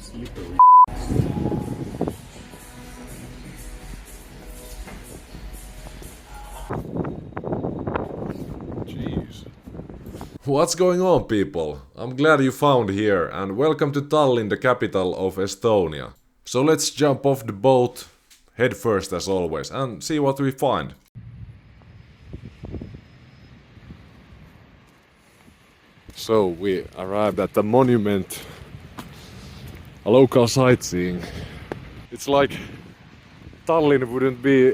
Slippery. Jeez. What's going on, people? I'm glad you found here, and welcome to Tallinn, the capital of Estonia. So let's jump off the boat, head first as always, and see what we find. So we arrived at the monument, a local sightseeing. It's like Tallinn wouldn't be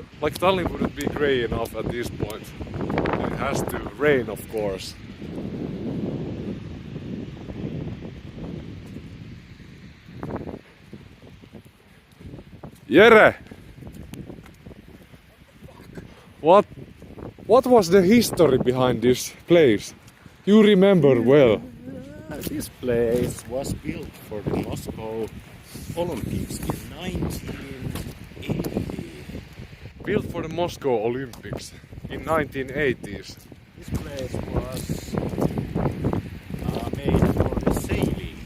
grey enough at this point. It has to rain, of course. Jere! What was the history behind this place? You remember well. This place was built for the Moscow Olympics in 1980. Built for the Moscow Olympics in 1980s. This place was made for the sailing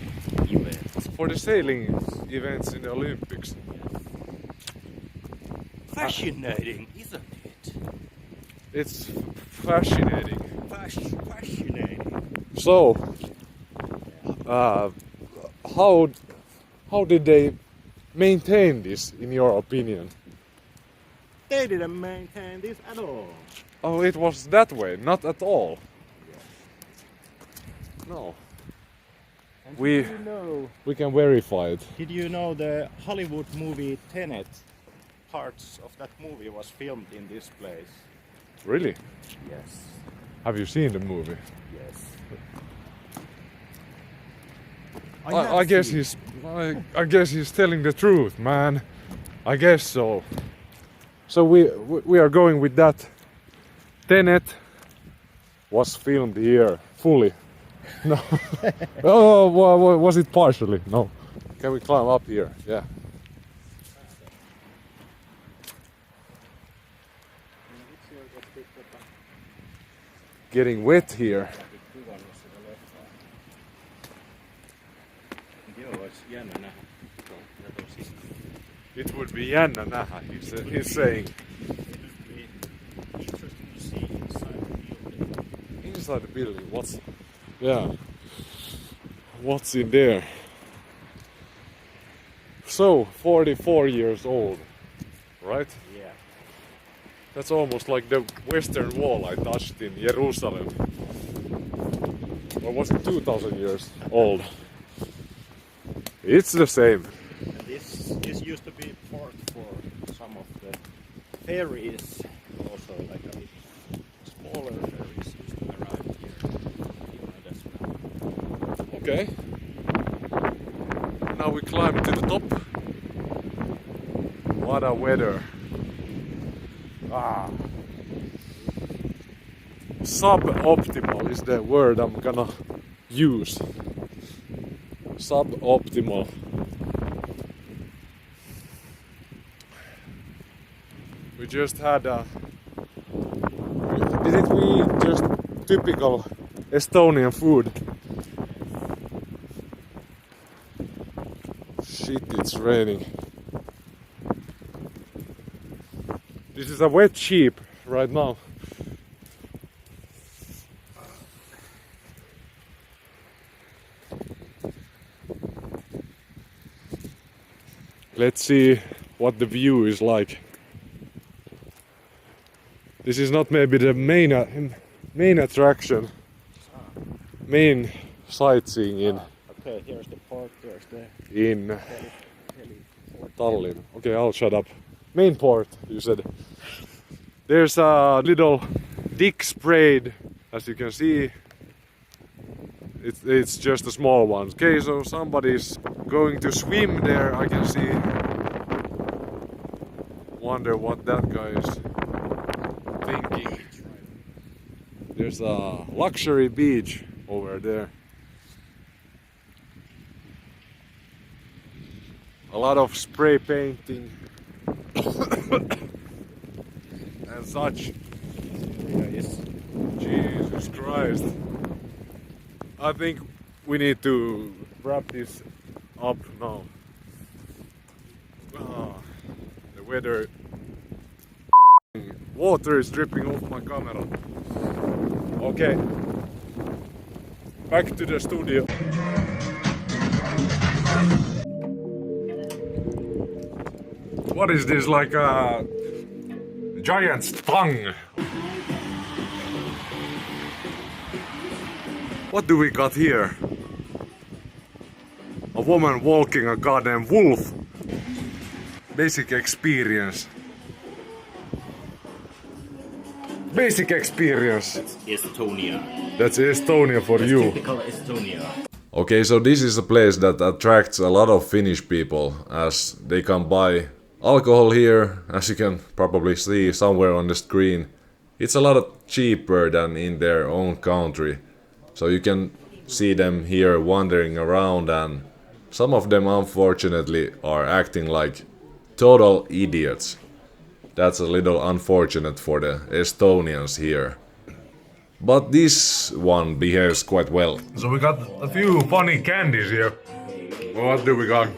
events. For the sailing events in the Olympics. Fascinating, isn't it? It's fascinating. Fascinating. So, how did they maintain this, in your opinion? They didn't maintain this at all. Oh, it was that way, not at all. No. And We can verify it. Did you know the Hollywood movie Tenet? Parts of that movie was filmed in this place. Really? Yes. Have you seen the movie? Yes. I guess he's telling the truth, man. I guess so. So we are going with that. Tenet was filmed here fully. No. Oh, was it partially? No. Can we climb up here? Yeah. Getting wet here. It would be jännä nähdä, he's saying. It would be interesting to see inside the building. Inside the building, what's in there? So, 44 years old, right? Yeah. That's almost like the Western Wall I touched in Jerusalem. Or was it 2000 years old? It's the same. And this used to be port for some of the ferries, also like a bit smaller ferries used to arrive here behind as well. Okay. Now we climb to the top. What a weather. Suboptimal is the word I'm gonna use. Suboptimal. We just had didn't we eat just typical Estonian food? Shit, it's raining. This is a wet sheep right now. Let's see what the view is like. This is not maybe the main attraction, main sightseeing in. Okay, here's the port, here's the in Tallinn. Okay, I'll shut up. Main port, you said. There's a little dick sprayed, as you can see. It's just a small one. Okay, so somebody's going to swim there, I can see. Wonder what that guy is thinking. There's a luxury beach over there. A lot of spray painting and such. Yes. Jesus Christ. I think we need to wrap this up now. Ah, the weather. Water is dripping off my camera. Okay. Back to the studio. What is this, like a giant's tongue? What do we got here? A woman walking a goddamn wolf. Basic experience. Basic experience. That's Estonia. That's Estonia for That's you. typical Estonia. Okay, so this is a place that attracts a lot of Finnish people as they come buy alcohol here, as you can probably see somewhere on the screen. It's a lot cheaper than in their own country. So you can see them here wandering around, and some of them unfortunately are acting like total idiots. That's a little unfortunate for the Estonians here. But this one behaves quite well. So we got a few funny candies here. What do we got?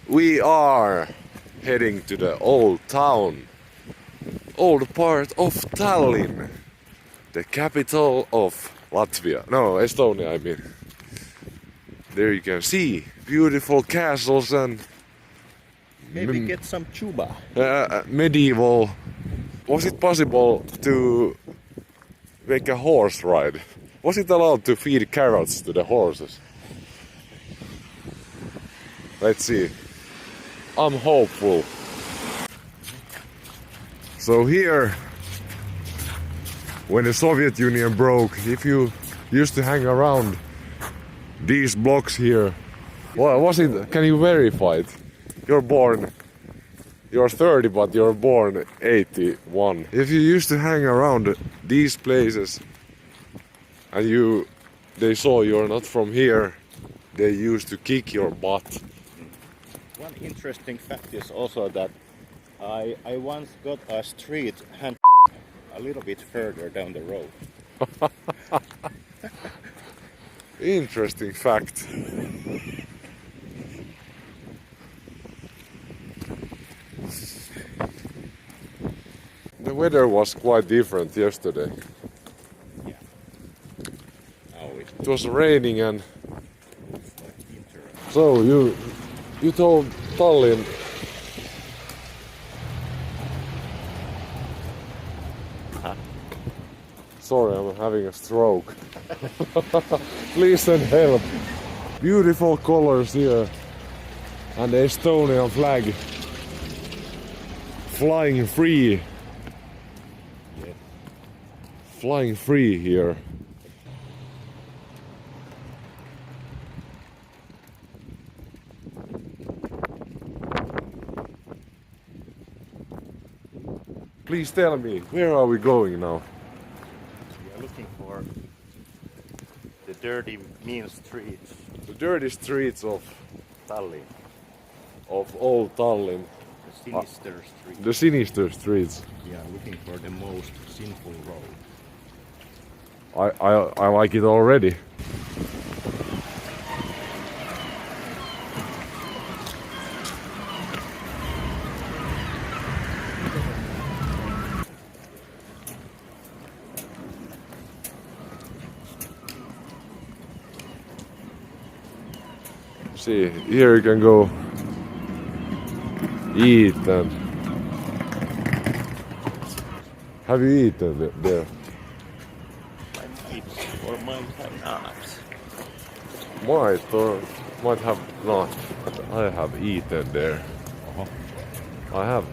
We are heading to the old town, old part of Tallinn, the capital of Latvia. No, Estonia, I mean. There you can see beautiful castles and Maybe get some chuba. medieval. Was it possible to make a horse ride? Was it allowed to feed carrots to the horses? Let's see. I'm hopeful. So here, when the Soviet Union broke, if you used to hang around these blocks here, well, was it? Can you verify it? You're 30, but you're born 81. If you used to hang around these places and they saw you're not from here, they used to kick your butt. One interesting fact is also that I once got a street hand a little bit further down the road. Interesting fact. The weather was quite different yesterday. Yeah. It was raining and It's like winter. so you told Tallinn Sorry, I'm having a stroke. Please send help. Beautiful colors here and the Estonian flag flying free. Yeah. Flying free here. Please tell me, where are we going now? We are looking for the dirty, mean streets The dirty streets of Tallinn. old Tallinn. The sinister street. The sinister streets. We are looking for the most sinful road. I like it already. See, here you can go eat and have you eaten there? Might eat or might have not. Might or might have not. But I have eaten there. I have.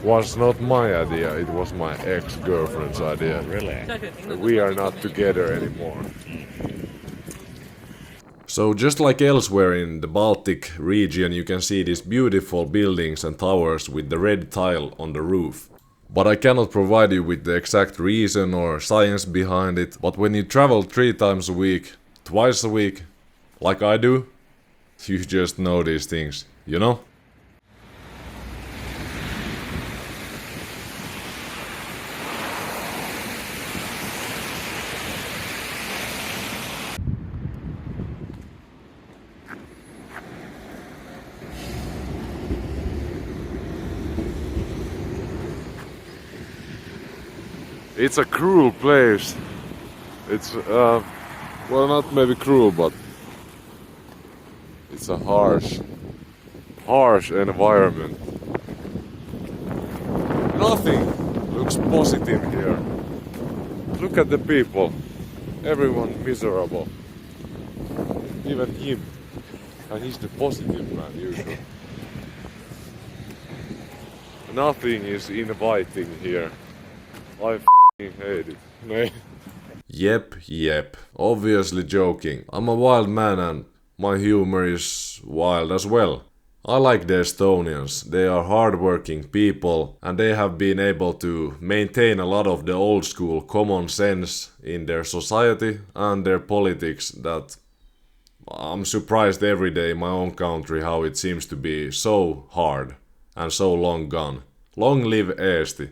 Was not my idea, it was my ex-girlfriend's idea. Really? We are not together anymore. So just like elsewhere in the Baltic region, you can see these beautiful buildings and towers with the red tile on the roof. But I cannot provide you with the exact reason or science behind it. But when you travel 3 times a week, twice a week, like I do, you just know these things, you know? It's a cruel place. It's well, not maybe cruel, but it's a harsh environment. Nothing looks positive here. Look at the people. Everyone miserable. Even him. And he's the positive man usually. Nothing is inviting here. I f***ing hate it. Nee. Yep. Obviously joking. I'm a wild man and my humor is wild as well. I like the Estonians. They are hardworking people and they have been able to maintain a lot of the old school common sense in their society and their politics that I'm surprised every day in my own country how it seems to be so hard and so long gone. Long live Eesti.